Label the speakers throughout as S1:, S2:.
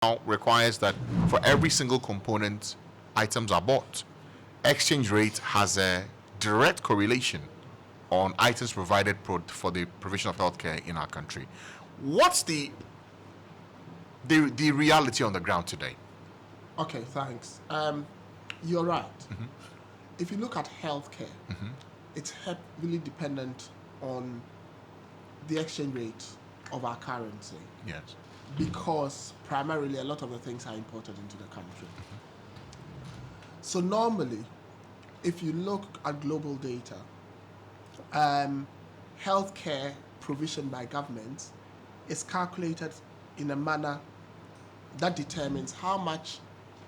S1: now requires that for every single component items are bought. Exchange rate has a direct correlation on items provided for the provision of healthcare in our country. What's the reality on the ground today?
S2: Okay, thanks. You're right. If you look at healthcare, it's heavily dependent on the exchange rate of our currency.
S1: Yes.
S2: Because primarily a lot of the things are imported into the country. So normally, if you look at global data, healthcare provision by governments is calculated in a manner that determines how much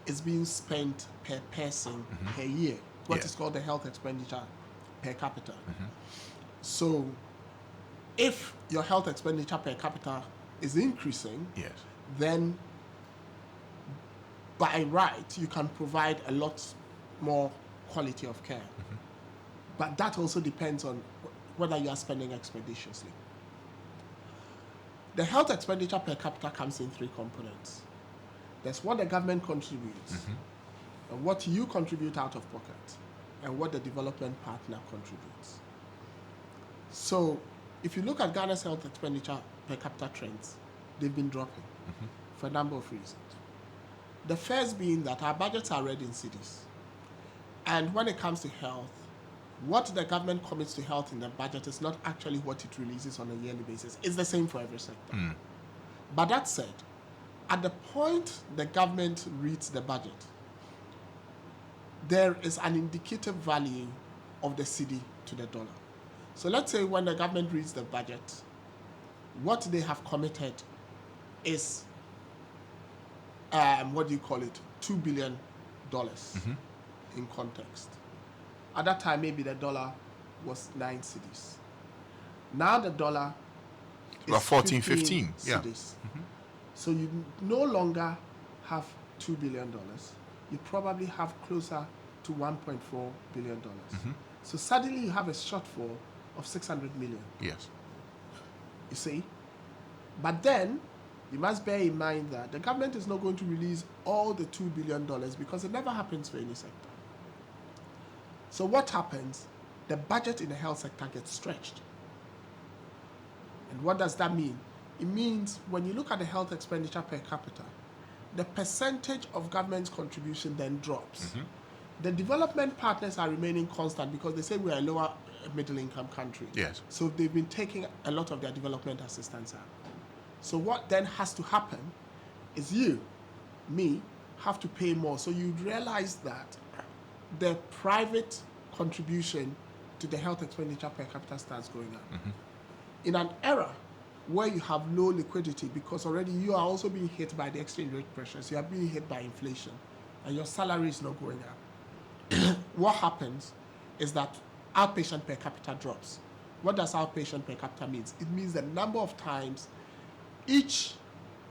S2: is being spent per person per year, what is called the health expenditure per capita. So if your health expenditure per capita is increasing,
S1: Yes.
S2: then by right you can provide a lot more quality of care. But that also depends on whether you are spending expeditiously. The health expenditure per capita comes in three components. There's what the government contributes, and what you contribute out of pocket, and what the development partner contributes. So if you look at Ghana's health expenditure per capita trends, they've been dropping for a number of reasons. The first being that our budgets are read in cities. And when it comes to health, what the government commits to health in the budget is not actually what it releases on a yearly basis. It's the same for every sector. But that said, at the point the government reads the budget, there is an indicative value of the cedi to the dollar. So let's say when the government reads the budget, what they have committed is, $2 billion in context. At that time, maybe the dollar was 9 cedis. Now the dollar is
S1: About 14, 15. Yeah.
S2: Cedis. So you no longer have $2 billion. You probably have closer to $1.4 billion. So suddenly you have a shortfall of 600 million.
S1: Yes.
S2: You see? But then you must bear in mind that the government is not going to release all the $2 billion because it never happens for any sector. So what happens? The budget in the health sector gets stretched. And what does that mean? It means when you look at the health expenditure per capita, the percentage of government's contribution then drops. The development partners are remaining constant because they say we are a lower middle income country.
S1: Yes.
S2: So they've been taking a lot of their development assistance out. So what then has to happen is me, have to pay more. So you realize that the private contribution to the health expenditure per capita starts going up. In an era where you have low liquidity because already you are also being hit by the exchange rate pressures, you are being hit by inflation, and your salary is not going up. What happens is that outpatient per capita drops. What does outpatient per capita mean? It means the number of times each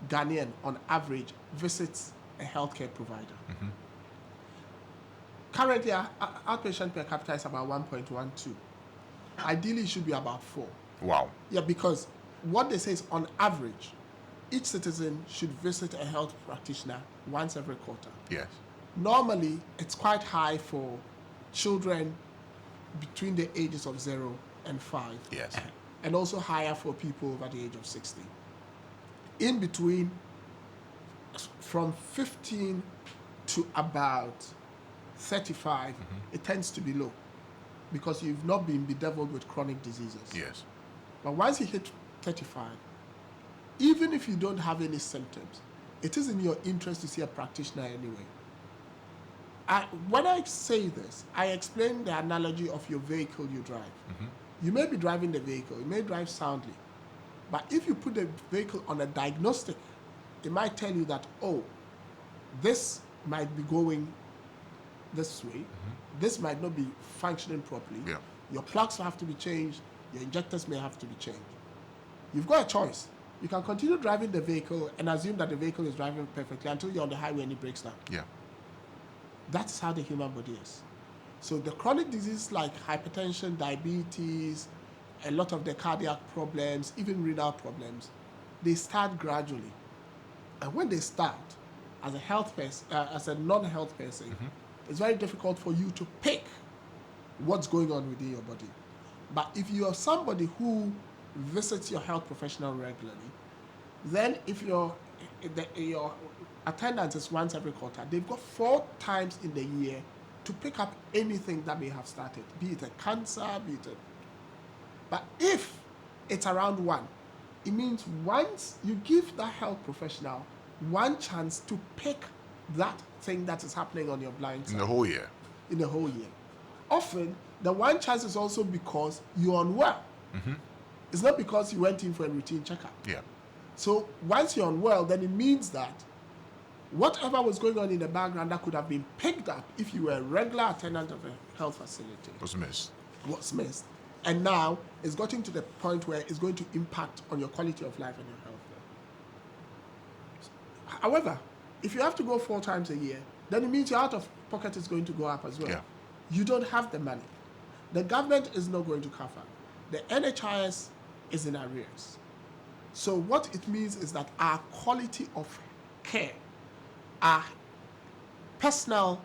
S2: Ghanaian on average visits a healthcare provider. Currently, outpatient per capita is about 1.12. Ideally, it should be about 4.
S1: Wow.
S2: Yeah, because what they say is on average, each citizen should visit a health practitioner once every quarter.
S1: Yes.
S2: Normally, it's quite high for children between the ages of 0 and 5.
S1: Yes.
S2: And also higher for people over the age of 60. In between, from 15 to about 35, it tends to be low because you've not been bedeviled with chronic diseases.
S1: Yes.
S2: But once you hit 35, even if you don't have any symptoms, it is in your interest to see a practitioner anyway. When I say this, I explain the analogy of your vehicle you drive. You may be driving the vehicle, you may drive soundly, but if you put the vehicle on a diagnostic, it might tell you that, oh, this might be going this way, this might not be functioning properly, your plugs have to be changed, your injectors may have to be changed. You've got a choice. You can continue driving the vehicle and assume that the vehicle is driving perfectly until you're on the highway and it breaks down.
S1: Yeah.
S2: That's how the human body is. So the chronic diseases like hypertension, diabetes, a lot of the cardiac problems, even renal problems, they start gradually. And when they start, as a health person, as a non-health person, it's very difficult for you to pick what's going on within your body. But if you are somebody who visits your health professional regularly, then if your attendance is once every quarter, they've got 4 times in the year to pick up anything that may have started, be it a cancer, be it a... But if it's around 1, it means once you give that health professional 1 chance to pick that thing that is happening on your blind side.
S1: In the whole year.
S2: In the whole year. Often, the 1 chance is also because you're unwell. It's not because you went in for a routine checkup.
S1: Yeah.
S2: So once you're unwell, then it means that whatever was going on in the background that could have been picked up if you were a regular attendant of a health facility
S1: Was missed.
S2: was missed. And now it's gotten to the point where it's going to impact on your quality of life and your health. However, if you have to go 4 times a year, then it means your out of pocket is going to go up as well.
S1: Yeah.
S2: You don't have the money. The government is not going to cover. The NHIS is in arrears. So what it means is that our quality of care, our personal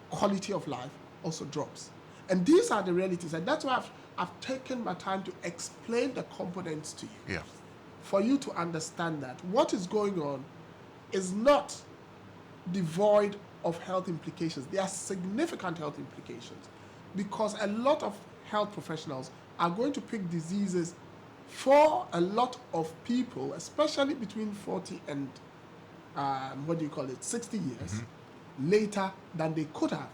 S2: quality of life also drops. And these are the realities. And that's why I've taken my time to explain the components to you.
S1: Yeah.
S2: For you to understand that what is going on is not devoid of health implications. There are significant health implications because a lot of health professionals are going to pick diseases for a lot of people, especially between 40 and 60 years later than they could have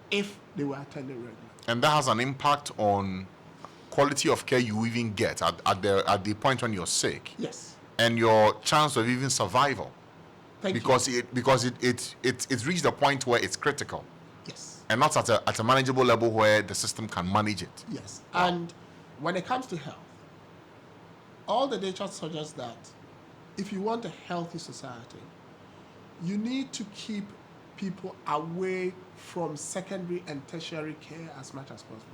S2: if they were attending regularly.
S1: And that has an impact on quality of care you even get at the point when you're sick.
S2: Yes.
S1: And your chance of even survival.
S2: Thank you.
S1: Because it's reached a point where it's critical.
S2: Yes.
S1: And not at a manageable level where the system can manage it.
S2: Yes. And when it comes to health, all the data suggests that if you want a healthy society, you need to keep people away from secondary and tertiary care as much as possible.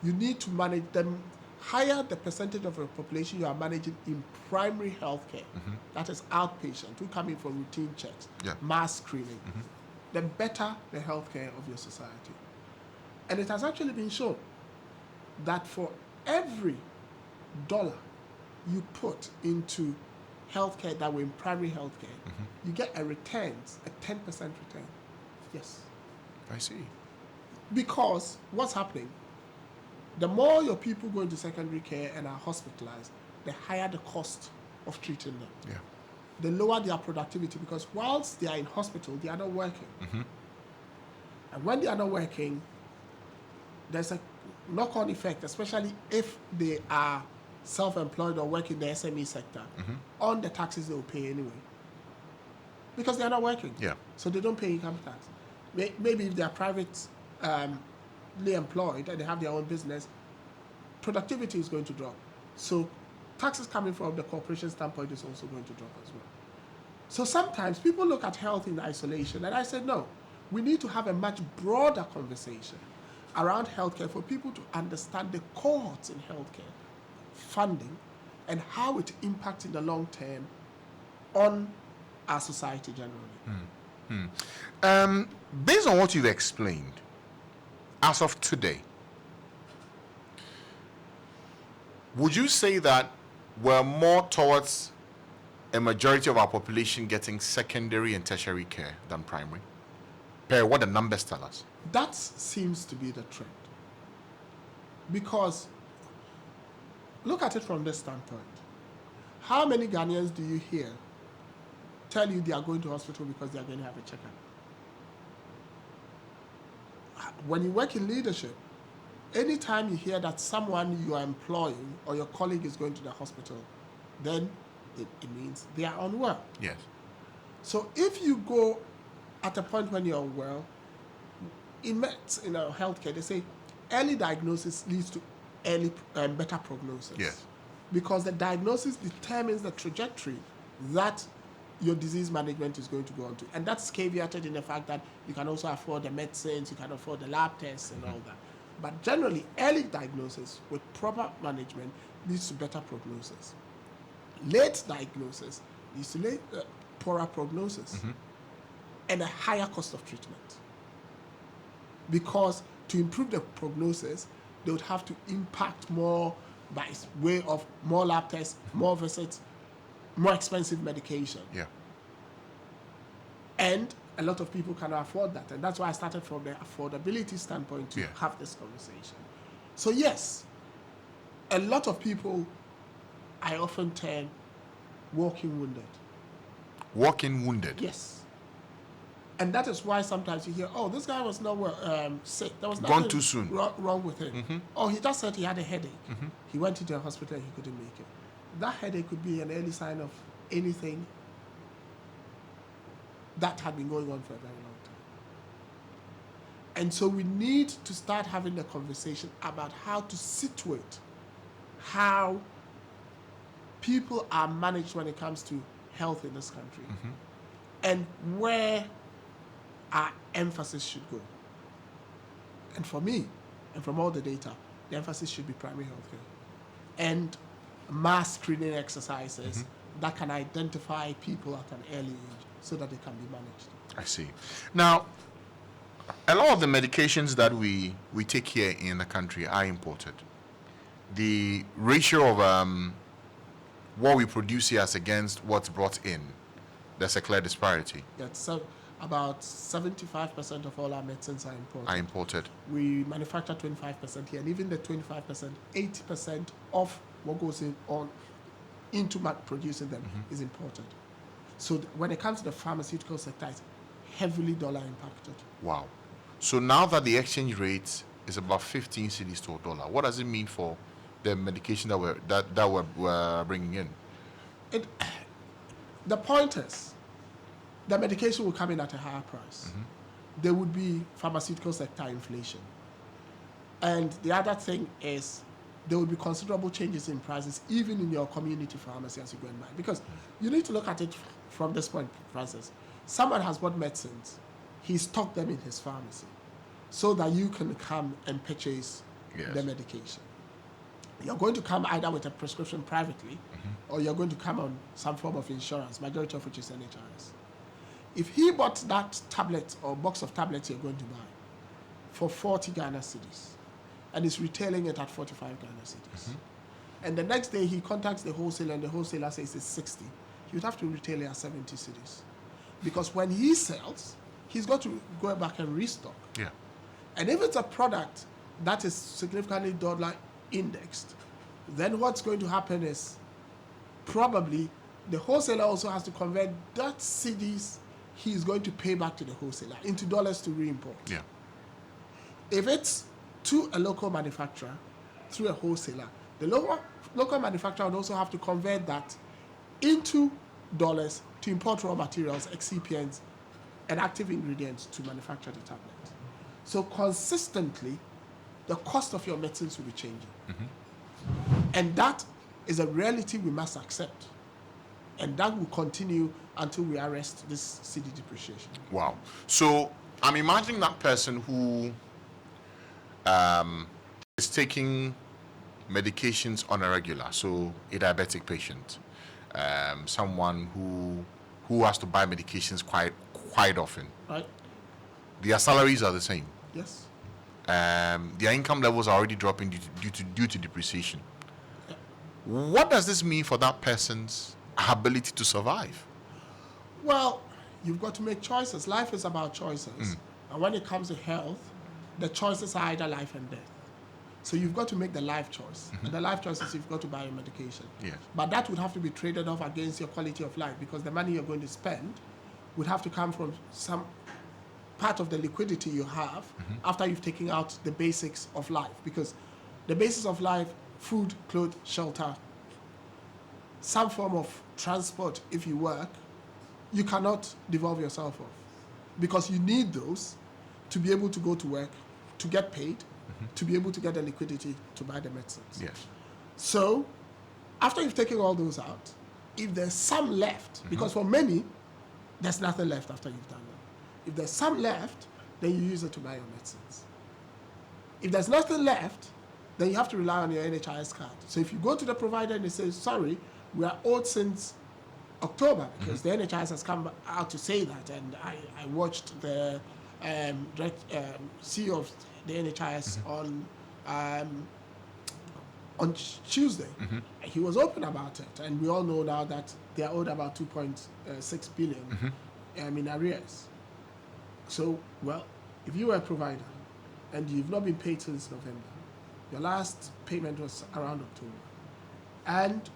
S2: You need to manage them, higher the percentage of your population you are managing in primary health care, that is outpatient, who come in for routine checks, mass screening, the better the health care of your society. And it has actually been shown that for every dollar you put into healthcare that were in primary healthcare, you get a 10% return. Yes.
S1: I see.
S2: Because what's happening, the more your people go into secondary care and are hospitalized, the higher the cost of treating them.
S1: Yeah.
S2: The lower their productivity, because whilst they are in hospital, they are not working. And when they are not working, there's a knock-on effect, especially if they are self-employed or work in the SME sector, on the taxes they will pay anyway. Because they are not working.
S1: Yeah.
S2: So they don't pay income tax. Maybe if they are privately employed and they have their own business, productivity is going to drop. So taxes coming from the corporation standpoint is also going to drop as well. So sometimes people look at health in isolation, and I said, no, we need to have a much broader conversation around healthcare for people to understand the cohorts in healthcare, funding, and how it impacts in the long term on our society generally.
S1: Based on what you've explained, as of today, would you say that we're more towards a majority of our population getting secondary and tertiary care than primary? Per what the numbers tell us.
S2: That seems to be the trend. Because look at it from this standpoint. How many Ghanaians do you hear tell you they are going to hospital because they are going to have a checkup? When you work in leadership, anytime you hear that someone you are employing or your colleague is going to the hospital, then it means they are unwell.
S1: Yes.
S2: So if you go at a point when you're unwell, in healthcare, they say early diagnosis leads to better prognosis.
S1: Yes.
S2: Because the diagnosis determines the trajectory that your disease management is going to go on to. And that's caveated in the fact that you can also afford the medicines, you can afford the lab tests and all that. But generally, early diagnosis with proper management leads to better prognosis. Late diagnosis leads to poorer prognosis and a higher cost of treatment. Because to improve the prognosis, they would have to impact more by way of more lab tests, more visits, more expensive medication.
S1: Yeah.
S2: And a lot of people cannot afford that. And that's why I started from the affordability standpoint to have this conversation. So yes, a lot of people I often term walking wounded.
S1: Walking wounded?
S2: Yes. And that is why sometimes you hear, oh, this guy was not sick. There was
S1: Gone
S2: nothing
S1: too soon.
S2: wrong with him. Oh, he just said he had a headache. He went into a hospital and he couldn't make it. That headache could be an early sign of anything that had been going on for a very long time. And so we need to start having the conversation about how to situate how people are managed when it comes to health in this country and where our emphasis should go. And for me, and from all the data, the emphasis should be primary health care and mass screening exercises that can identify people at an early age so that they can be managed.
S1: I see. Now, a lot of the medications that we take here in the country are imported. The ratio of what we produce here as against what's brought in, there's a clear disparity.
S2: That's so about 75% of all our medicines are imported. We manufacture 25% here, and even the 25%, 80% of what goes into producing them is imported. So when it comes to the pharmaceutical sector, it's heavily dollar impacted.
S1: Wow. So now that the exchange rate is about 15 cedis to a dollar, what does it mean for the medication that we're bringing in?
S2: The point is, the medication will come in at a higher price. There would be pharmaceutical sector inflation. And the other thing is, there will be considerable changes in prices, even in your community pharmacy as you go in by. Because you need to look at it from this point, Francis. Someone has bought medicines, he stocked them in his pharmacy, so that you can come and purchase the medication. You're going to come either with a prescription privately, or you're going to come on some form of insurance, majority of which is NHIS. If he bought that tablet or box of tablets you're going to buy for 40 Ghana cedis, and is retailing it at 45 Ghana cedis, and the next day he contacts the wholesaler and the wholesaler says it's 60, he would have to retail it at 70 cedis. Because when he sells, he's got to go back and restock.
S1: Yeah.
S2: And if it's a product that is significantly dollar indexed, then what's going to happen is probably the wholesaler also has to convert that cedis he's going to pay back to the wholesaler into dollars to re-import.
S1: Yeah.
S2: If it's to a local manufacturer through a wholesaler, the local manufacturer would also have to convert that into dollars to import raw materials, excipients, and active ingredients to manufacture the tablet. So consistently, the cost of your medicines will be changing. And that is a reality we must accept. And that will continue until we arrest this CD depreciation.
S1: Wow. So I'm imagining that person who is taking medications on a regular, so a diabetic patient, someone who has to buy medications quite often.
S2: Right?
S1: Their salaries are the same.
S2: Yes.
S1: Their income levels are already dropping due to depreciation. Yeah. What does this mean for that person's ability to survive?
S2: Well, you've got to make choices. Life is about choices. And when it comes to health, the choices are either life and death. So you've got to make the life choice. And the life choice is you've got to buy your medication.
S1: Yes.
S2: But that would have to be traded off against your quality of life, because the money you're going to spend would have to come from some part of the liquidity you have after you've taken out the basics of life. Because the basics of life, food, clothes, shelter, some form of transport if you work, you cannot devolve yourself off, because you need those to be able to go to work, to get paid, to be able to get the liquidity to buy the medicines.
S1: Yes.
S2: So after you've taken all those out, if there's some left, because for many, there's nothing left after you've done that. If there's some left, then you use it to buy your medicines. If there's nothing left, then you have to rely on your NHIS card. So if you go to the provider and they say, sorry, we are owed since October, because the NHS has come out to say that, and I watched the CEO of the NHS on Tuesday. He was open about it, and we all know now that they are owed about 2.6 billion in arrears. So, well, if you were a provider and you've not been paid since November, your last payment was around October, and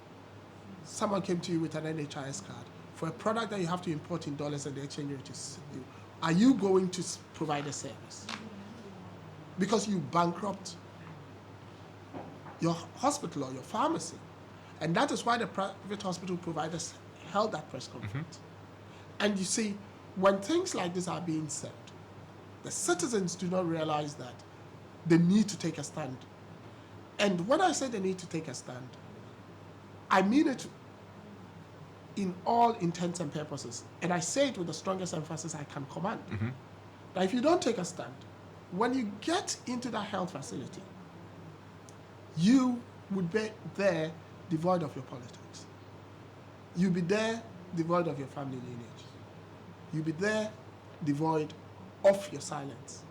S2: someone came to you with an NHIS card for a product that you have to import in dollars and the exchange rate is, are you going to provide a service? Because you bankrupt your hospital or your pharmacy. And that is why the private hospital providers held that press conference. And you see, when things like this are being said, the citizens do not realize that they need to take a stand. And when I say they need to take a stand, I mean it in all intents and purposes. And I say it with the strongest emphasis I can command. That if you don't take a stand, when you get into that health facility, you would be there devoid of your politics. You'll be there devoid of your family lineage. You'll be there devoid of your silence.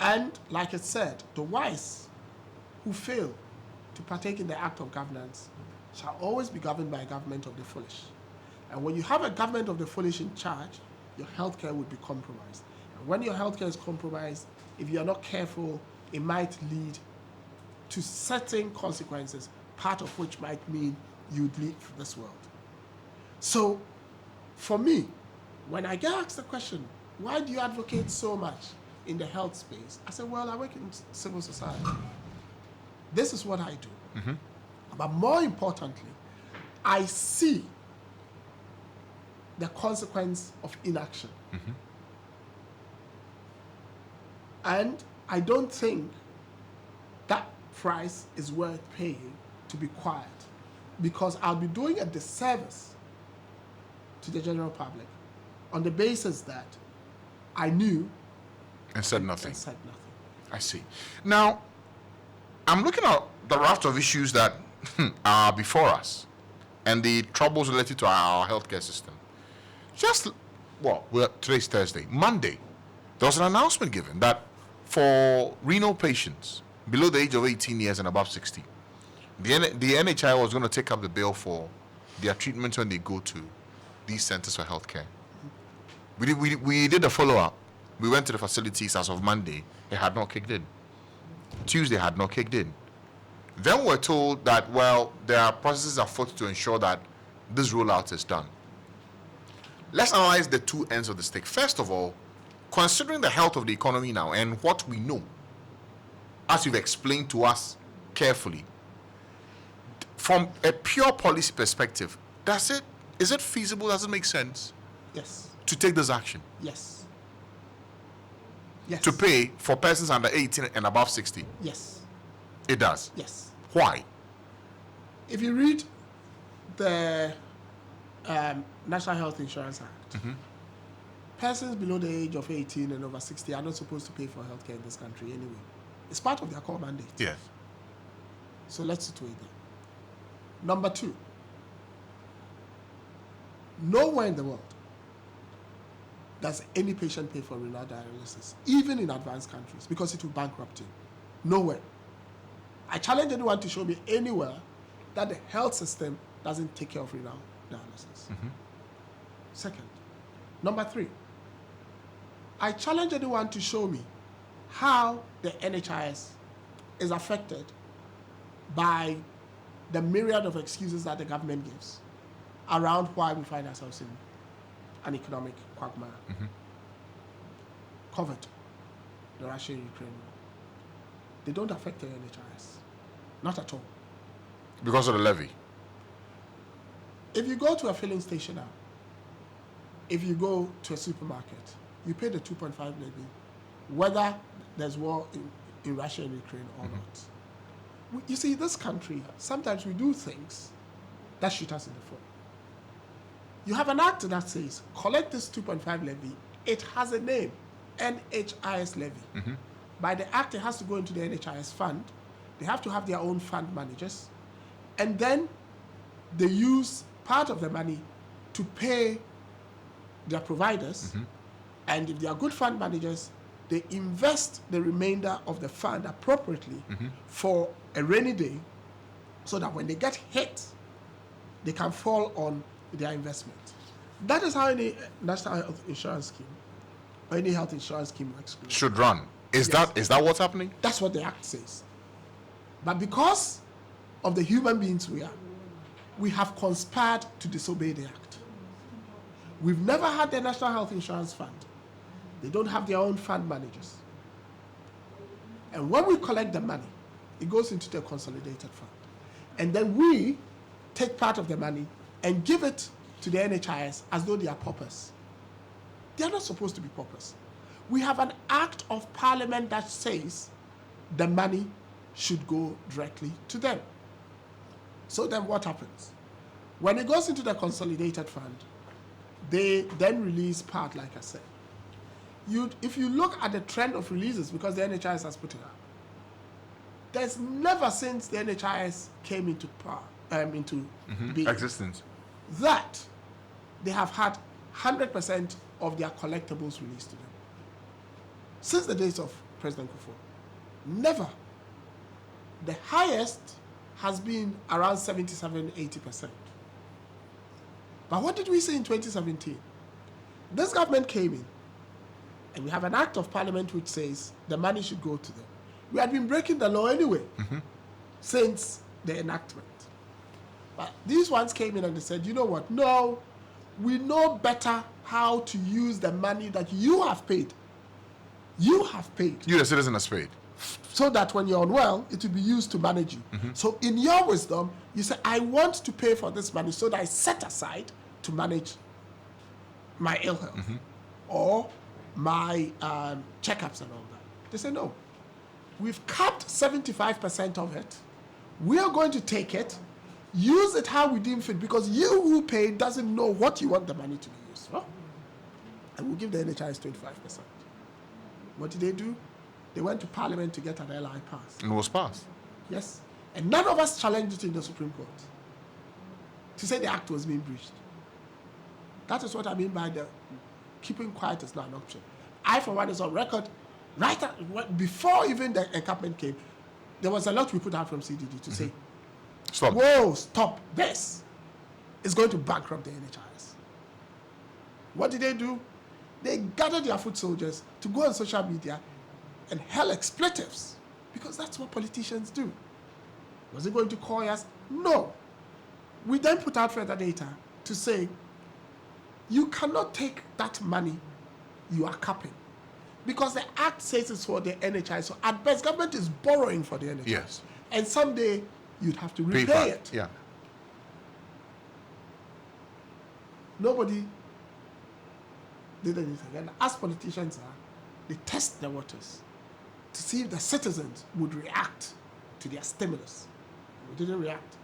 S2: And like I said, the wise who fail to partake in the act of governance shall always be governed by a government of the foolish. And when you have a government of the foolish in charge, your healthcare would be compromised. And when your healthcare is compromised, if you are not careful, it might lead to certain consequences, part of which might mean you'd leave this world. So, for me, when I get asked the question, why do you advocate so much in the health space? I say, well, I work in civil society. This is what I do. But more importantly, I see the consequence of inaction. And I don't think that price is worth paying to be quiet, because I'll be doing a disservice to the general public on the basis that I knew
S1: and said nothing.
S2: I
S1: see. Now, I'm looking at the raft of issues that are before us and the troubles related to our healthcare system. Today's Thursday. Monday, there was an announcement given that for renal patients below the age of 18 years and above 60, the NHI was going to take up the bill for their treatment when they go to these centers for healthcare. We did a follow-up. We went to the facilities as of Monday. It had not kicked in. Tuesday had not kicked in. Then we're told that, well, there are processes afoot to ensure that this rollout is done. Let's analyze the two ends of the stick. First of all, considering the health of the economy now and what we know, as you've explained to us carefully, from a pure policy perspective, is it feasible? Does it make sense?
S2: Yes.
S1: To take this action?
S2: Yes. Yes.
S1: To pay for persons under 18 and above 60?
S2: Yes.
S1: It does?
S2: Yes.
S1: Why?
S2: If you read the National Health Insurance Act, persons below the age of 18 and over 60 are not supposed to pay for healthcare in this country anyway. It's part of their core mandate.
S1: Yes.
S2: So let's situate that. Number two, nowhere in the world does any patient pay for renal dialysis, even in advanced countries, because it will bankrupt you. Nowhere. I challenge anyone to show me anywhere that the health system doesn't take care of renal dialysis. Second. Number three, I challenge anyone to show me how the NHIS is affected by the myriad of excuses that the government gives around why we find ourselves in an economic quagmire. COVID, the Russia-Ukraine war, they don't affect the NHIS. Not at all.
S1: Because of the levy?
S2: If you go to a filling station now, if you go to a supermarket, you pay the 2.5 levy, whether there's war in Russia and Ukraine or not. You see, this country, sometimes we do things that shoot us in the foot. You have an act that says, collect this 2.5 levy. It has a name, NHIS levy. By the act, it has to go into the NHIS fund. They have to have their own fund managers. And then they use part of the money to pay their providers, and if they are good fund managers, they invest the remainder of the fund appropriately for a rainy day, so that when they get hit, they can fall on their investment. That is how any national health insurance scheme or any health insurance scheme works.
S1: Should run. Is that what's happening?
S2: That's what the Act says. But because of the human beings we are, we have conspired to disobey the Act. We've never had the National Health Insurance Fund. They don't have their own fund managers. And when we collect the money, it goes into the consolidated fund. And then we take part of the money and give it to the NHIS as though they are paupers. They are not supposed to be paupers. We have an act of parliament that says the money should go directly to them. So then what happens? When it goes into the consolidated fund, they then release part, like I said. If you look at the trend of releases, because the NHIS has put it up, there's never since the NHIS came into being,
S1: Existence.
S2: that they have had 100% of their collectibles released to them. Since the days of President Kufuor. Never. The highest has been around 77-80%. But what did we see in 2017? This government came in, and we have an act of parliament which says the money should go to them. We had been breaking the law anyway since the enactment. But these ones came in and they said, you know what? No, we know better how to use the money that you have paid. You have paid.
S1: You, the citizen, has paid.
S2: So that when you're unwell, it will be used to manage you. So in your wisdom, you say, I want to pay for this money so that I set aside to manage my ill health or my checkups and all that. They say, no, we've capped 75% of it. We are going to take it, use it how we deem fit, because you who paid doesn't know what you want the money to be used for. And we'll give the NHIS 25%. What did they do? They went to Parliament to get an LI pass.
S1: And it was passed.
S2: Yes. And none of us challenged it in the Supreme Court to say the act was being breached. That is what I mean by the keeping quiet is not an option. I, for one, is on record. Before even the encampment came, there was a lot we put out from CDD to say,
S1: Stop.
S2: whoa, stop this. It's going to bankrupt the NHIS. What did they do? They gathered their foot soldiers to go on social media and hurl expletives, because that's what politicians do. Was it going to call us? No. We then put out further data to say, you cannot take that money you are capping, because the act says it's for the NHI. So at best, government is borrowing for the NHI.
S1: Yes.
S2: And someday you'd have to repay it.
S1: Yeah.
S2: Nobody did anything. And as politicians are, they test the waters to see if the citizens would react to their stimulus. We didn't react.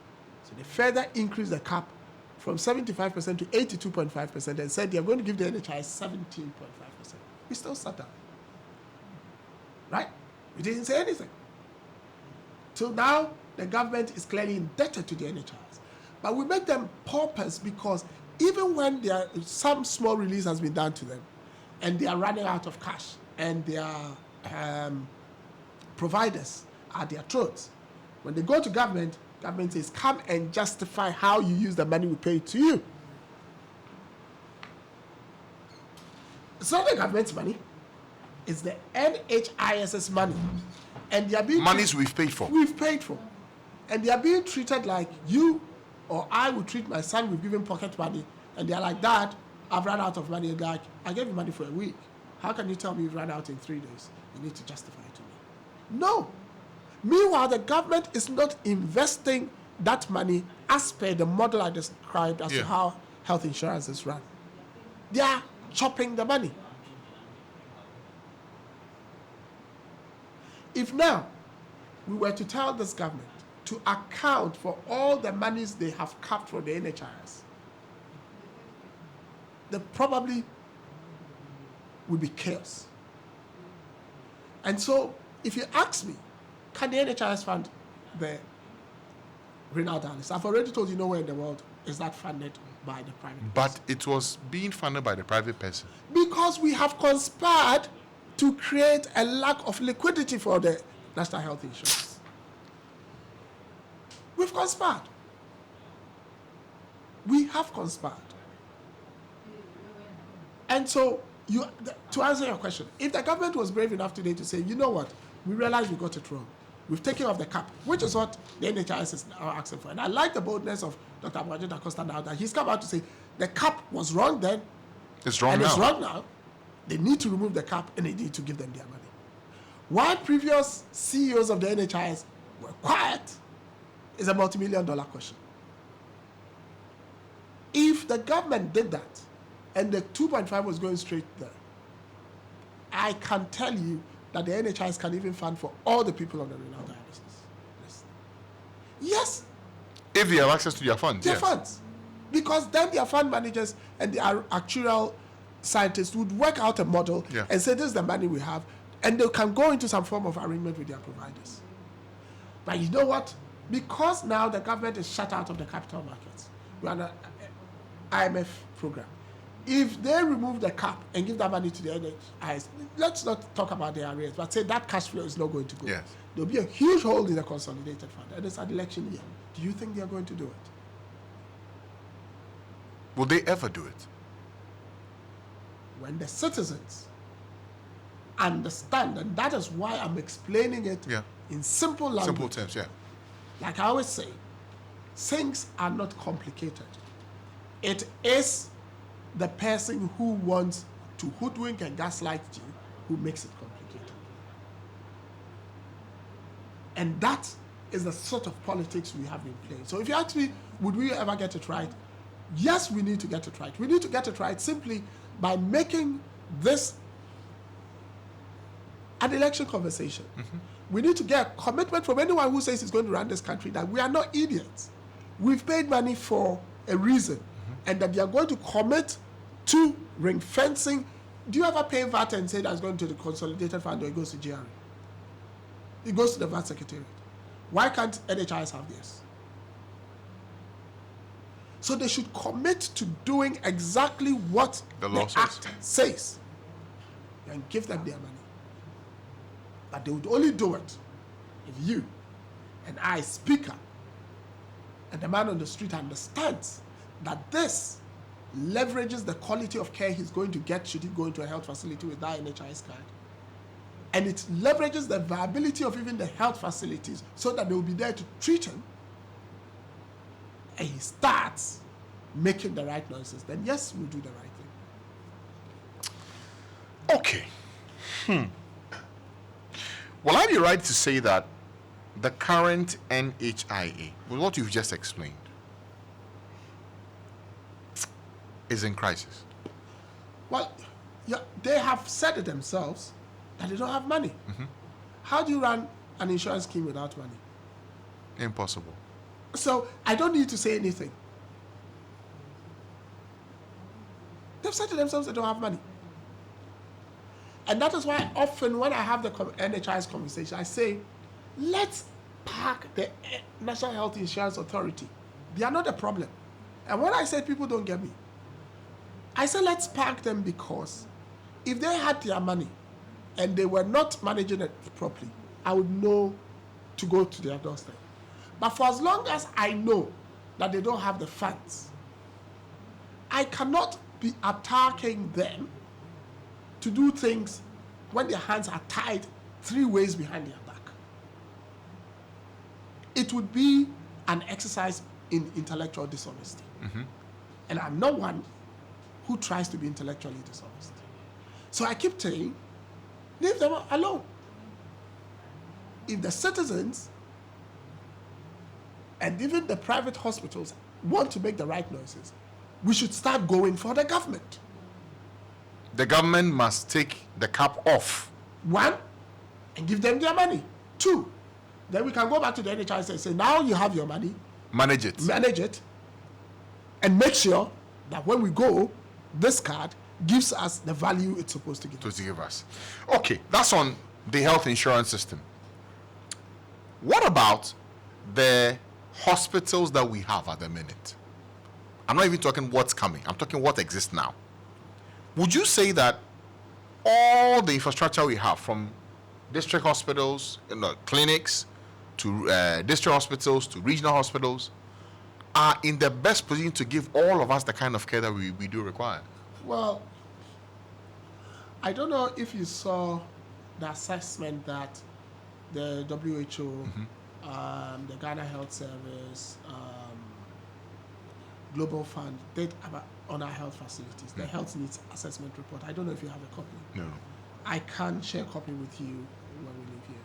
S2: So they further increased the cap from 75% to 82.5% and said they are going to give the NHI 17.5%. We still sat down. Right? We didn't say anything. Till now, the government is clearly indebted to the NHIs. But we make them paupers because even when some small release has been done to them and they are running out of cash and their providers are their throats, when they go to government, government says, come and justify how you use the money we paid to you. It's not the government's money. It's the NHIS's money. And they are being
S1: Monies we've paid for.
S2: We've paid for. And they are being treated like you or I would treat my son with giving pocket money. And they're like, Dad, I've run out of money. And they're like, I gave you money for a week. How can you tell me you've run out in 3 days? You need to justify it to me. No. Meanwhile, the government is not investing that money as per the model I described as to how health insurance is run. They are chopping the money. If now we were to tell this government to account for all the monies they have capped for the NHIS, there probably would be chaos. And so, if you ask me, can the NHIS fund the renal dialysis? I've already told you nowhere in the world is that funded by the private
S1: But
S2: person.
S1: it was being funded by the private person.
S2: Because we have conspired to create a lack of liquidity for the national health insurance. We've conspired. We have conspired. And so, to answer your question, if the government was brave enough today to say, you know what, we realize we got it wrong, we've taken off the cap, which is what the NHIS is now asking for. And I like the boldness of Dr. Abwajid Acosta now that he's come out to say the cap was wrong then,
S1: It's wrong
S2: and
S1: now.
S2: it's wrong now. They need to remove the cap and they need to give them their money. Why previous CEOs of the NHIS were quiet is a multi-million-dollar question. If the government did that and the 2.5 was going straight there, I can tell you that the NHIS can even fund for all the people on the renal dialysis list. Yes,
S1: If they have access to their funds,
S2: their
S1: yes.
S2: funds. Because then their fund managers and the actuarial scientists would work out a model
S1: Yeah.
S2: and say, this is the money we have, and they can go into some form of arrangement with their providers. But you know what? Because now the government is shut out of the capital markets, we are on an IMF program. If they remove the cap and give that money to the NHIS, let's not talk about the arrears, but say that cash flow is not going to go.
S1: Yes.
S2: There'll be a huge hole in the consolidated fund, and it's an election year. Do you think they're going to do it?
S1: Will they ever do it?
S2: When the citizens understand, and that is why I'm explaining it
S1: Yeah.
S2: in simple language.
S1: Simple terms, yeah.
S2: Like I always say, things are not complicated. It is the person who wants to hoodwink and gaslight you who makes it complicated. And that is the sort of politics we have in play. So if you ask me, would we ever get it right? Yes, we need to get it right. We need to get it right simply by making this an election conversation. We need to get a commitment from anyone who says he's going to run this country that we are not idiots. We've paid money for a reason, and that they are going to commit to ring fencing. Do you ever pay VAT and say that's going to the consolidated fund or it goes to GRA? It goes to the VAT secretariat. Why can't NHIS have this? So they should commit to doing exactly what
S1: The law
S2: the
S1: says.
S2: Act says and give them their money. But they would only do it if you and I, speaker, and the man on the street understands that this leverages the quality of care he's going to get should he go into a health facility with that NHIS card. And it leverages the viability of even the health facilities so that they will be there to treat him. And he starts making the right noises. Then yes, we'll do the right thing.
S1: Okay. Will I be right to say that the current NHIA, with what you've just explained, is in crisis?
S2: Well, yeah, they have said it themselves that they don't have money. How do you run an insurance scheme without money?
S1: Impossible.
S2: So I don't need to say anything. They've said to themselves they don't have money. And that is why often when I have the NHIS conversation, I say, let's park the National Health Insurance Authority. They are not a problem. And when I say people don't get me, I say let's park them because if they had their money and they were not managing it properly, I would know to go to their doorstep. But for as long as I know that they don't have the funds, I cannot be attacking them to do things when their hands are tied 3 ways behind their back. It would be an exercise in intellectual dishonesty. And I'm not one who tries to be intellectually dishonest. So I keep saying, leave them alone. If the citizens and even the private hospitals want to make the right noises, we should start going for the government.
S1: The government must take the cap off.
S2: 1, and give them their money. 2, then we can go back to the NHIS and say, now you have your money,
S1: Manage it.
S2: manage it, and make sure that when we go, this card gives us the value it's supposed to give us.
S1: To give us. Okay, that's on the health insurance system. What about the hospitals that we have at the minute? I'm not even talking what's coming. I'm talking what exists now. Would you say that all the infrastructure we have, from district hospitals, clinics, to district hospitals, to regional hospitals, are in the best position to give all of us the kind of care that we do require?
S2: Well, I don't know if you saw the assessment that the WHO, the Ghana Health Service, Global Fund did on our health facilities, the health needs assessment report. I don't know if you have a copy.
S1: No.
S2: I can share a copy with you when we leave here.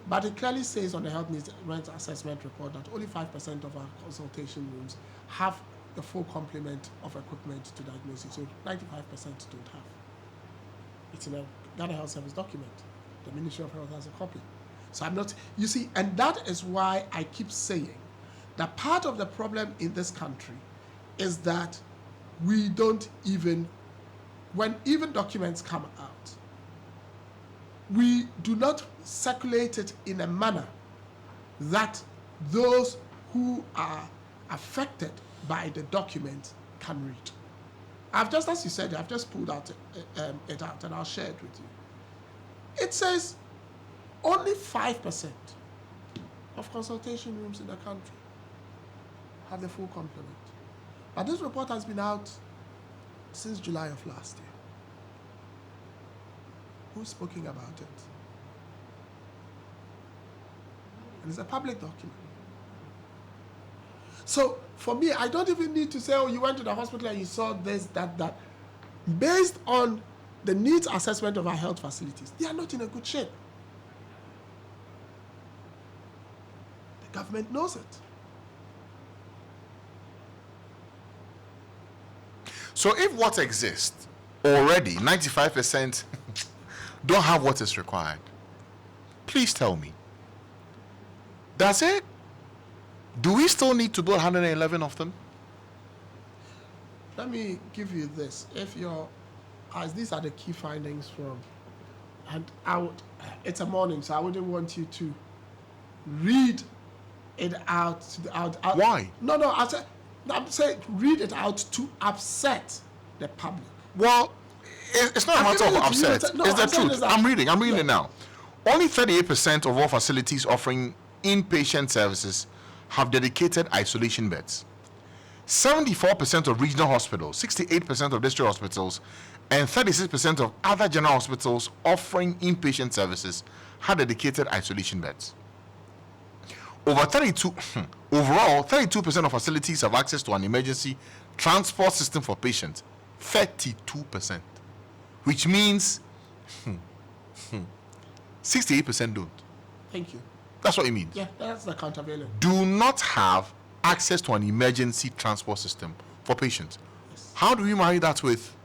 S2: But it clearly says on the health needs assessment report that only 5% of our consultation rooms have the full complement of equipment to diagnose it. So 95% don't have. It's in a Ghana Health Service document. The Ministry of Health has a copy. So I'm not, you see, and that is why I keep saying that part of the problem in this country is that we don't even, when even documents come out, we do not circulate it in a manner that those who are affected by the document can read. I've just, as you said, I've just pulled out it out and I'll share it with you. It says only 5% of consultation rooms in the country have the full complement. But this report has been out since July of last year. Who's speaking about it? And it's a public document. So for me, I don't even need to say, oh, you went to the hospital and you saw this, that. Based on the needs assessment of our health facilities, they are not in a good shape. The government knows it.
S1: So if what exists already, 95% don't have what is required, please tell me, that's it? Do we still need to build 111 of them?
S2: Let me give you this. If you're, as these are the key findings from, and it's a morning, so I wouldn't want you to read it out.
S1: Why?
S2: No, I'm saying read it out to upset the public.
S1: Well, it's not a matter of upset. It's the truth. I'm reading it now. Only 38% of all facilities offering inpatient services have dedicated isolation beds. 74% of regional hospitals, 68% of district hospitals, and 36% of other general hospitals offering inpatient services have dedicated isolation beds. Overall, 32% of facilities have access to an emergency transport system for patients. 32%. Which means 68% don't.
S2: Thank you.
S1: That's what it means.
S2: Yeah, that's the countervailing.
S1: Do not have access to an emergency transport system for patients.
S2: Yes.
S1: How do we marry that with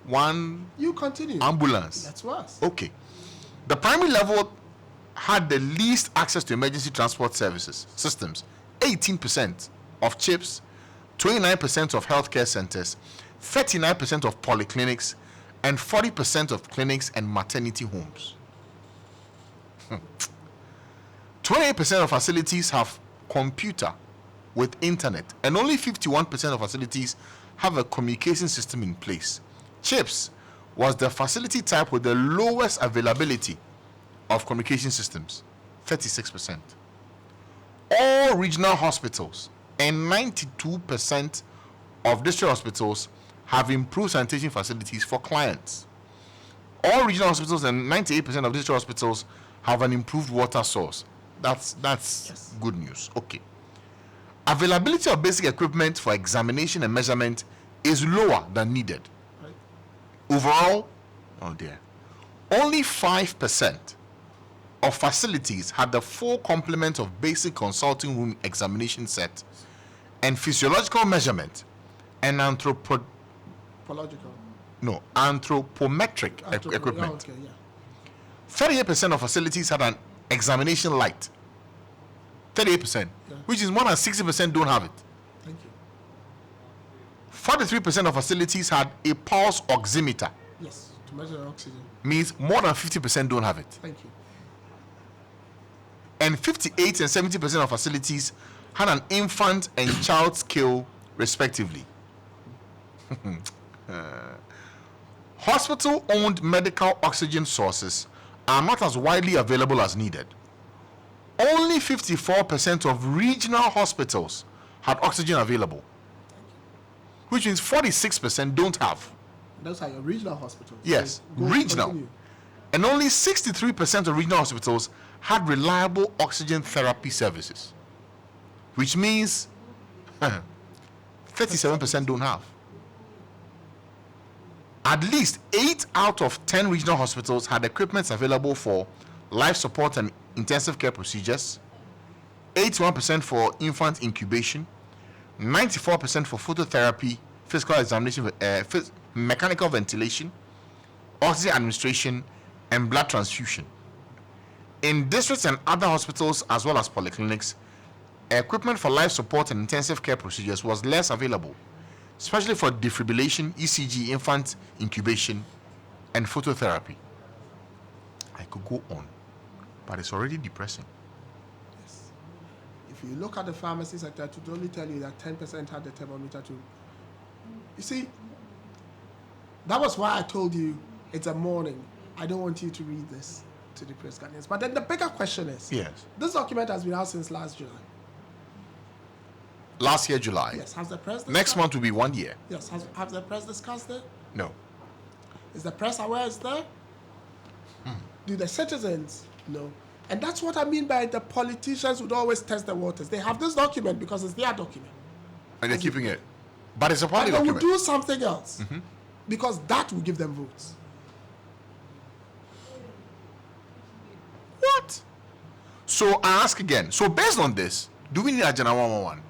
S1: one
S2: You continue.
S1: ambulance?
S2: That's worse.
S1: Okay. The primary level had the least access to emergency transport services systems. 18% of CHIPs, 29% of healthcare centers, 39% of polyclinics, and 40% of clinics and maternity homes. 28% of facilities have computer with internet, and only 51% of facilities have a communication system in place. CHIPS was the facility type with the lowest availability of communication systems, 36%. All regional hospitals and 92% of district hospitals have improved sanitation facilities for clients. All regional hospitals and 98% of district hospitals have an improved water source. That's
S2: Yes.
S1: good news. Okay. Availability of basic equipment for examination and measurement is lower than needed.
S2: Right.
S1: Overall, oh dear, only 5% of facilities had the full complement of basic consulting room examination set and physiological measurement and anthropometric equipment.
S2: Okay, yeah.
S1: 38% of facilities had an examination light. 38%,
S2: Yeah.
S1: which is more than 60% don't have it.
S2: Thank you.
S1: 43% of facilities had a pulse oximeter.
S2: Yes, to measure oxygen.
S1: Means more than 50% don't have it.
S2: Thank you.
S1: And 58 and 70% of facilities had an infant and child scale respectively. Hospital-owned medical oxygen sources are not as widely available as needed. Only 54% of regional hospitals had oxygen available, which means 46% don't have.
S2: Those are your regional hospitals.
S1: Yes,
S2: So
S1: regional.
S2: continue.
S1: And only 63% of regional hospitals had reliable oxygen therapy services, which means 37% don't have. At least 8 out of 10 regional hospitals had equipment available for life support and intensive care procedures, 81% for infant incubation, 94% for phototherapy, physical examination, mechanical ventilation, oxygen administration, and blood transfusion. In districts and other hospitals as well as polyclinics, equipment for life support and intensive care procedures was less available, especially for defibrillation, ECG, infant incubation, and phototherapy. I could go on, but it's already depressing.
S2: Yes. If you look at the pharmacy sector, it would only tell you that 10% had the thermometer too. You see, that was why I told you it's a morning. I don't want you to read this to the press Ghanaians. But then the bigger question is,
S1: Yes.
S2: this document has been out since last July.
S1: Last year, July.
S2: Yes. Has the press discussed?
S1: Next month will be 1 year.
S2: Yes. Has the press discussed it?
S1: No.
S2: Is the press aware it's there? Do the citizens know? And that's what I mean by the politicians would always test the waters. They have this document because it's their document.
S1: And they're keeping it. But it's a
S2: And
S1: party
S2: they will
S1: document.
S2: do something else because that will give them votes.
S1: What? So I ask again. So based on this, do we need Agenda 111?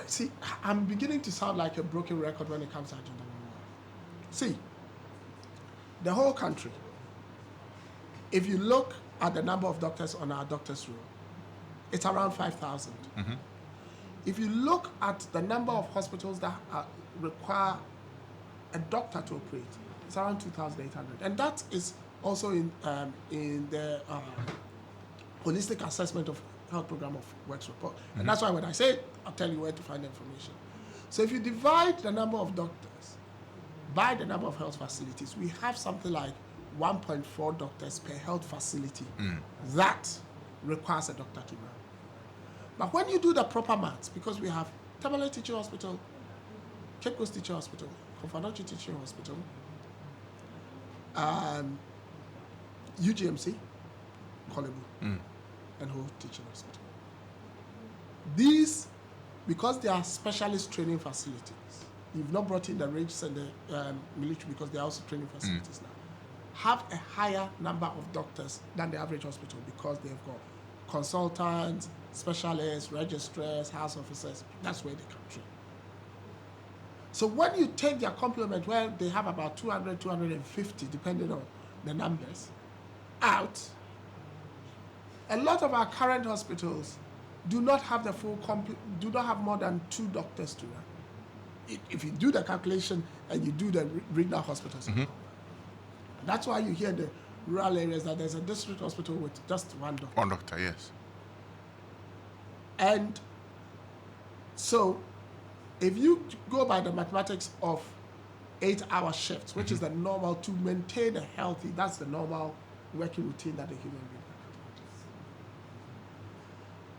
S2: See, I'm beginning to sound like a broken record when it comes to Agenda 111. See, the whole country, if you look at the number of doctors on our doctors' roll, it's around 5,000. If you look at the number of hospitals that require a doctor to operate, it's around 2,800. And that is also in the holistic assessment of health program of works report. And that's why when I say it, I'll tell you where to find the information. So if you divide the number of doctors by the number of health facilities, we have something like 1.4 doctors per health facility that requires a doctor to run. But when you do the proper maths, because we have Tamale Teaching Hospital, Cape Coast Teaching Hospital, Kofanochi Teaching Hospital, UGMC, Kolebu, and Ho Teaching Hospital. These, because they are specialist training facilities, you've not brought in the Rangers and the military because they are also training facilities now, have a higher number of doctors than the average hospital because they've got consultants, specialists, registrars, house officers. That's where they come train. So when you take their complement, where they have about 200, 250, depending on the numbers, out, a lot of our current hospitals do not have the full do not have more than 2 doctors to run. If you do the calculation and you do the regional hospitals, that's why you hear in the rural areas that there's a district hospital with just 1 doctor.
S1: 1 doctor, yes.
S2: And so, if you go by the mathematics of 8-hour shifts, which is the normal to maintain a healthy, that's the normal working routine that a human being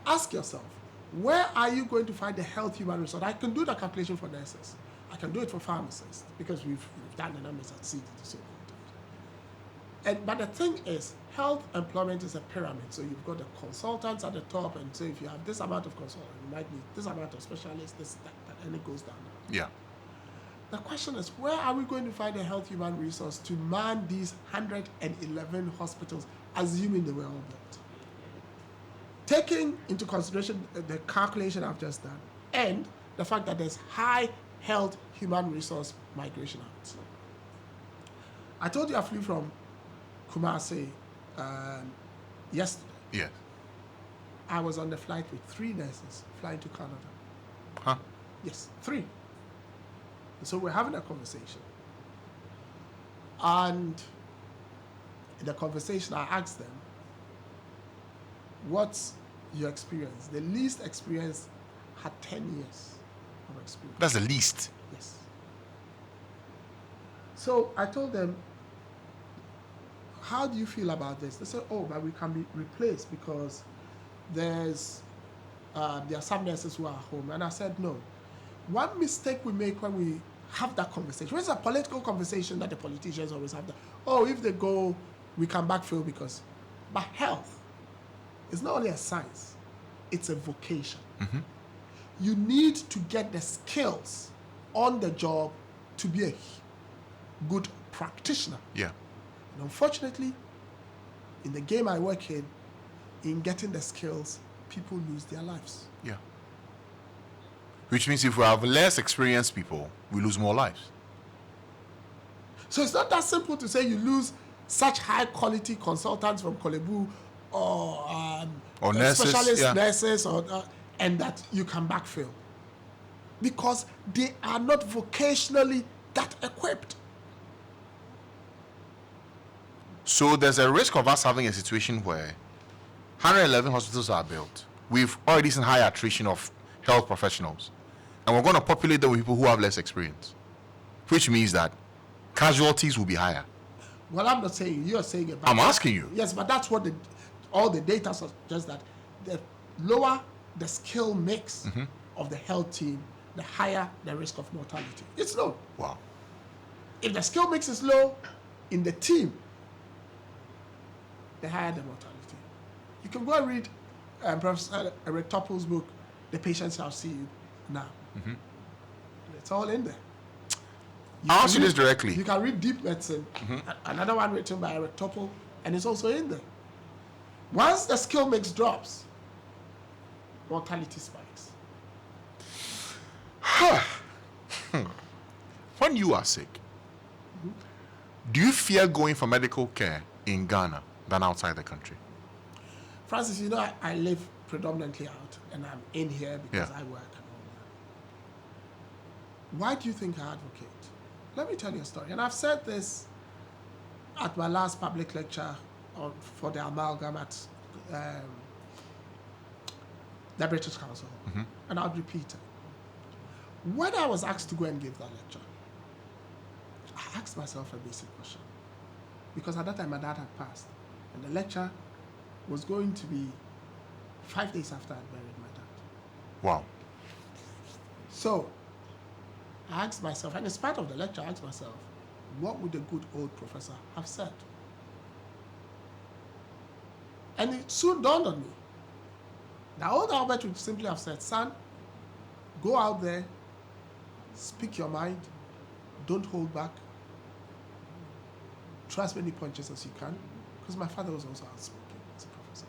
S2: has. Ask yourself, where are you going to find the health human resource? I can do the calculation for nurses. I can do it for pharmacists because we've done the numbers at CDT so many times. But the thing is, health employment is a pyramid. So you've got the consultants at the top, and so if you have this amount of consultants, you might need this amount of specialists, this, that, and it goes down.
S1: Yeah.
S2: The question is, where are we going to find a health human resource to man these 111 hospitals, assuming they were all built? Taking into consideration the calculation I've just done, and the fact that there's high health human resource migration out. I told you I flew from Kumasi yesterday.
S1: Yes.
S2: I was on the flight with 3 nurses flying to Canada.
S1: Huh?
S2: Yes, 3. So we're having a conversation. And in the conversation, I asked them, what's your experience? The least experienced had 10 years of experience.
S1: That's the least.
S2: Yes. So I told them, how do you feel about this? They said, oh, but we can be replaced because there are some nurses who are home. And I said, no. One mistake we make when we have that conversation, it's a political conversation that the politicians always have, that, oh, if they go, we can backfill because, but health is not only a science, it's a vocation.
S1: Mm-hmm.
S2: You need to get the skills on the job to be a good practitioner.
S1: Yeah.
S2: And unfortunately, in the game I work in getting the skills, people lose their lives.
S1: Yeah. Which means if we have less experienced people, we lose more lives.
S2: So it's not that simple to say you lose such high quality consultants from Kolebu or
S1: nurses,
S2: specialist
S1: yeah.
S2: nurses and that you can backfill. Because they are not vocationally that equipped.
S1: So there's a risk of us having a situation where 111 hospitals are built. We've already seen high attrition of health professionals. And we're going to populate them with people who have less experience. Which means that casualties will be higher.
S2: Well, I'm not saying you're saying it. But
S1: I'm asking you.
S2: Yes, but that's what all the data suggests, that the lower the skill mix of the health team, the higher the risk of mortality. It's low.
S1: Wow.
S2: If the skill mix is low in the team, the higher the mortality. You can go and read Professor Eric Topple's book, The Patient Shall See You Now.
S1: Mm-hmm.
S2: It's all in there.
S1: I'll ask you this directly.
S2: You can read Deep Medicine, another one written by Eric Topple, and it's also in there. Once the skill mix drops, mortality spikes.
S1: When you are sick, do you fear going for medical care in Ghana than outside the country?
S2: Francis, you know, I live predominantly out, and I'm in here because I work and all that. Why do you think I advocate? Let me tell you a story. And I've said this at my last public lecture for the amalgam at the British Council. And I'll repeat it. When I was asked to go and give that lecture, I asked myself a basic question. Because at that time, my dad had passed. And the lecture was going to be 5 days after I'd buried my dad.
S1: Wow.
S2: So, I asked myself, and in spite of the lecture, I asked myself, what would a good old professor have said? And it soon dawned on me. The old Albert would simply have said, son, go out there, speak your mind, don't hold back, try as many punches as you can, because my father was also outspoken as a professor.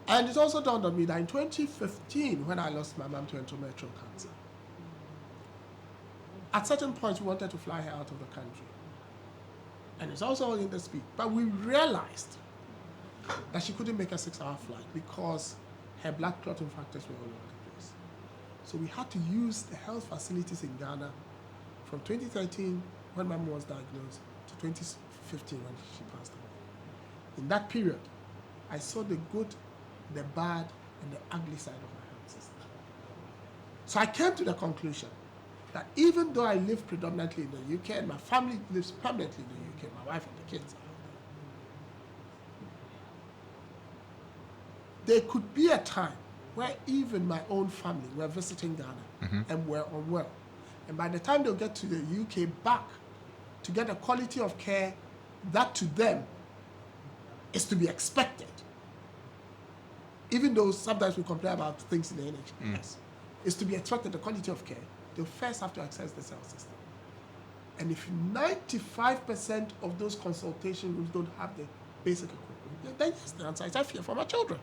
S2: And it also dawned on me that in 2015, when I lost my mom to endometrial cancer, at certain points we wanted to fly her out of the country. And it's also in the speech. But we realized that she couldn't make a 6-hour flight because her blood clotting factors were all over the place. So we had to use the health facilities in Ghana from 2013, when my mom was diagnosed, to 2015, when she passed away. In that period, I saw the good, the bad, and the ugly side of my health system. So I came to the conclusion that even though I live predominantly in the UK and my family lives permanently in the UK, my wife and the kids, there could be a time where even my own family were visiting Ghana and were unwell. And by the time they'll get to the UK back to get a quality of care that to them is to be expected, even though sometimes we complain about things in the NHS, is to be expected, the quality of care, they'll first have to access the health system. And if 95% of those consultation rooms don't have the basic equipment, then yes, the answer is I fear for my children.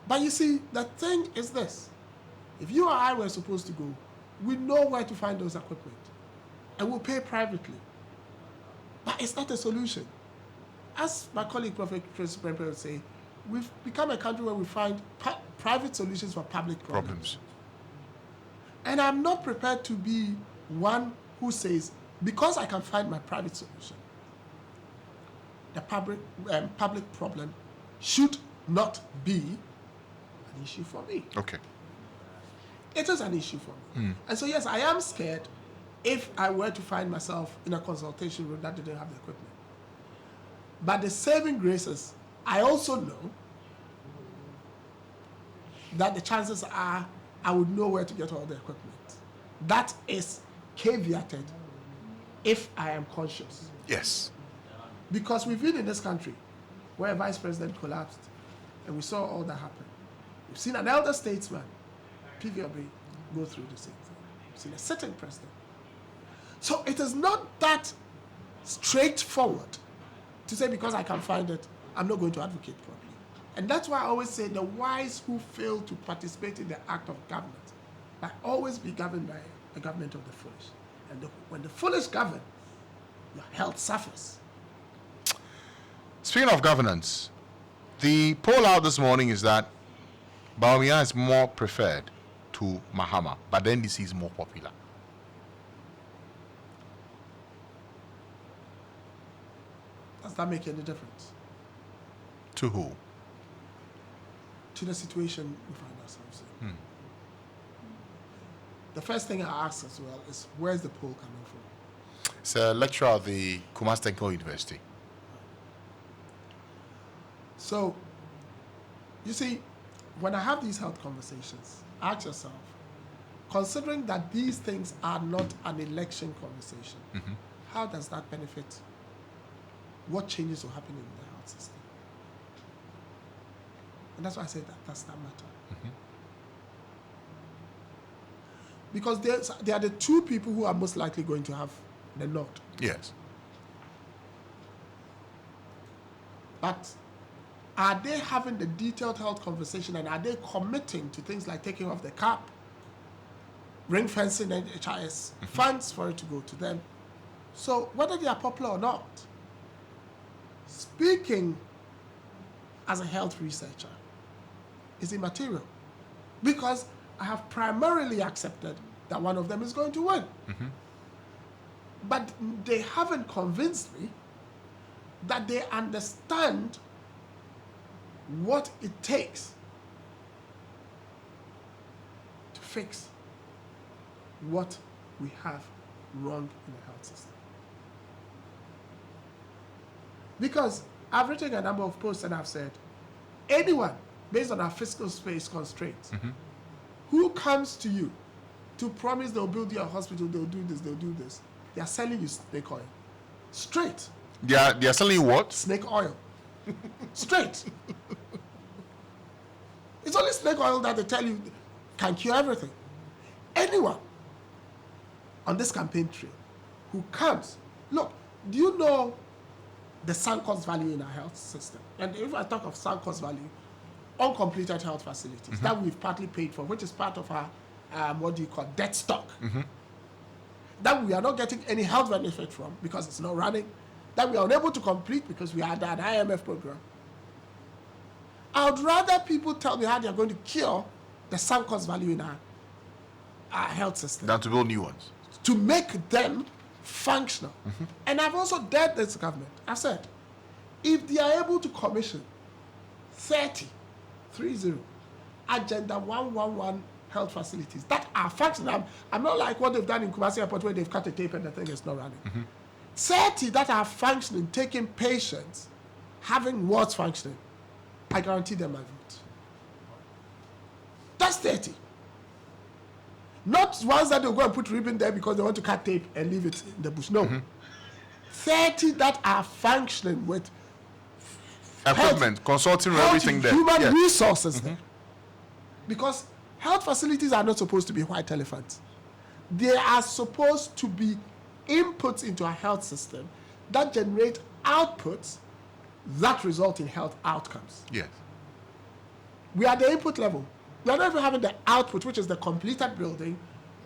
S2: But you see, the thing is this. If you or I were supposed to go, we know where to find those equipment. And we'll pay privately. But it's not a solution. As my colleague, Professor Chris Brempe would say, we've become a country where we find private solutions for public problems. And I'm not prepared to be one who says, because I can find my private solution, the public problem should not be an issue for me.
S1: Okay.
S2: It is an issue for me. And so, yes, I am scared if I were to find myself in a consultation room that didn't have the equipment. But the saving grace is, I also know that the chances are I would know where to get all the equipment. That is caveated if I am conscious.
S1: Yes.
S2: Because we've been in this country where a vice president collapsed and we saw all that happen. We've seen an elder statesman, PVB, go through the same thing. We've seen a sitting president. So it is not that straightforward to say because I can find it, I'm not going to advocate properly. And that's why I always say the wise who fail to participate in the act of government might always be governed by the government of the foolish. And when the foolish govern, your health suffers.
S1: Speaking of governance, the poll out this morning is that Bawumia is more preferred to Mahama, but the NDC is more popular.
S2: Does that make any difference?
S1: To who?
S2: To the situation we find ourselves in. The first thing I ask as well is, where's the poll coming from?
S1: It's a lecturer at the Kumasi Technical University.
S2: So, you see, when I have these health conversations, ask yourself, considering that these things are not an election conversation, how does that benefit? What changes will happen in the health system? And that's why I say that does not matter. Because they are the two people who are most likely going to have the nod.
S1: Yes.
S2: But are they having the detailed health conversation, and are they committing to things like taking off the cap, ring fencing and HIS funds for it to go to them? So whether they are popular or not, speaking as a health researcher is immaterial, because I have primarily accepted that one of them is going to win. But they haven't convinced me that they understand what it takes to fix what we have wrong in the health system. Because I've written a number of posts and I've said, anyone, based on our fiscal space constraints, who comes to you to promise they'll build you a hospital, they'll do this, they are selling you snake oil. Straight.
S1: They are selling you what?
S2: Snake oil. Straight. It's only snake oil that they tell you can cure everything. Anyone on this campaign trail who comes, look, do you know the sunk cost value in our health system? And if I talk of sunk cost value, uncompleted health facilities that we've partly paid for, which is part of our, debt stock, that we are not getting any health benefit from because it's not running, that we are unable to complete because we had an IMF program. I would rather people tell me how they are going to cure the sunk cost value in our health system
S1: Than to build new ones.
S2: to make them functional. And I've also dared this government. I've said, if they are able to commission 30 Agenda 111 health facilities that are functional, I'm not like what they've done in Kumasi Airport where they've cut the tape and the thing is not running. 30 that are functioning, taking patients, having wards functioning, I guarantee them my vote. That's 30. Not ones that they'll go and put ribbon there because they want to cut tape and leave it in the bush. No. 30 that are functioning with
S1: Equipment, consulting, everything there.
S2: Human resources there. Because health facilities are not supposed to be white elephants. They are supposed to be inputs into our health system that generate outputs that result in health outcomes.
S1: Yes.
S2: We are the input level. We are not even having the output, which is the completed building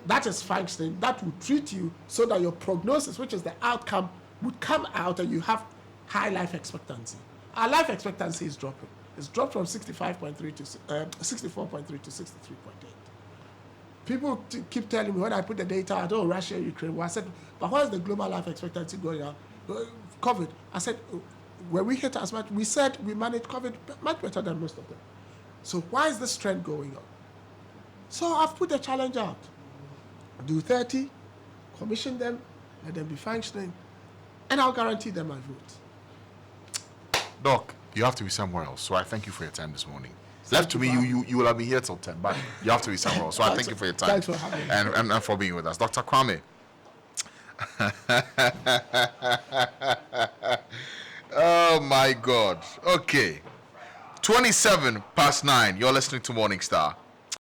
S2: that is functioning, that will treat you so that your prognosis, which is the outcome, would come out and you have high life expectancy. Our life expectancy is dropping. It's dropped from 65.3 to 64.3 to 63.8. People keep telling me when I put the data out, oh, Russia, Ukraine. Well, I said, but why is the global life expectancy going up? COVID. I said, when we hit as much, we said we managed COVID much better than most of them. So why is this trend going on? So I've put a challenge out. Do 30, commission them, let them be functioning, and I'll guarantee them my vote.
S1: Doc, you have to be somewhere else. So I thank you for your time this morning. Left to me, you will have been here till 10, but you have to be somewhere else. So I thank you for your time.
S2: Thanks for having me.
S1: And for being with us. Dr. Kwame. Oh my God. Okay. 27 past 9. You're listening to Morning Star.